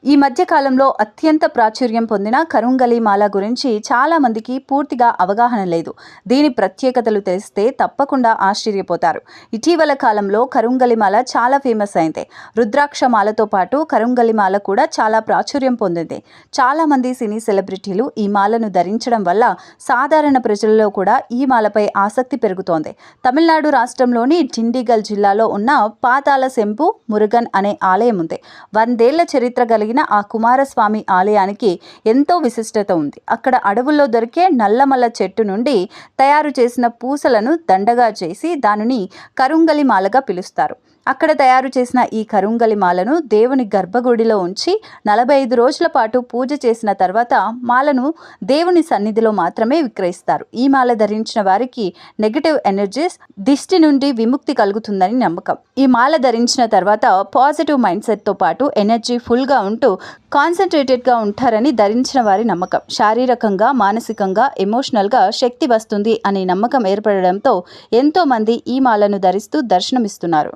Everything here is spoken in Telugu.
ఈ మధ్య కాలంలో అత్యంత ప్రాచుర్యం పొందిన కరుంగలి మాల గురించి చాలా మందికి పూర్తిగా అవగాహన లేదు. దీని ప్రత్యేకతలు తెలిస్తే తప్పకుండా ఆశ్చర్యపోతారు. ఇటీవల కాలంలో కరుంగలి మాల చాలా ఫేమస్ అయింది. రుద్రాక్ష మాలతో పాటు కరుంగలి మాల కూడా చాలా ప్రాచుర్యం పొందింది. చాలా మంది సినీ సెలబ్రిటీలు ఈ మాలను ధరించడం వల్ల సాధారణ ప్రజలలో కూడా ఈ మాలపై ఆసక్తి పెరుగుతోంది. తమిళనాడు రాష్ట్రంలోని డిండిగల్ జిల్లాలో ఉన్న పాతాల శంభు మురుగన్ అనే ఆలయం ఉంది. 100 ఏళ్ల చరిత్ర కలిగిన ఆ కుమారస్వామి ఆలయానికి ఎంతో విశిష్టత ఉంది. అక్కడ అడవుల్లో దొరికే నల్లమల్ల చెట్టు నుండి తయారు చేసిన పూసలను దండగా చేసి దానిని కరుంగలి మాలగా పిలుస్తారు. అక్కడ తయారు చేసిన ఈ కరుంగలి మాలను దేవుని గర్భగుడిలో ఉంచి 45 రోజుల పాటు పూజ చేసిన తర్వాత మాలను దేవుని సన్నిధిలో మాత్రమే విక్రయిస్తారు. ఈ మాల ధరించిన వారికి నెగటివ్ ఎనర్జీస్, దిష్టి నుండి విముక్తి కలుగుతుందని నమ్మకం. ఈ మాల ధరించిన తర్వాత పాజిటివ్ మైండ్ సెట్తో పాటు ఎనర్జీ ఫుల్గా ఉంటూ కాన్సన్ట్రేటెడ్గా ఉంటారని ధరించిన వారి నమ్మకం. శారీరకంగా, మానసికంగా, ఎమోషనల్గా శక్తి వస్తుంది అనే నమ్మకం ఏర్పడడంతో ఎంతోమంది ఈ మాలను ధరిస్తూ దర్శనమిస్తున్నారు.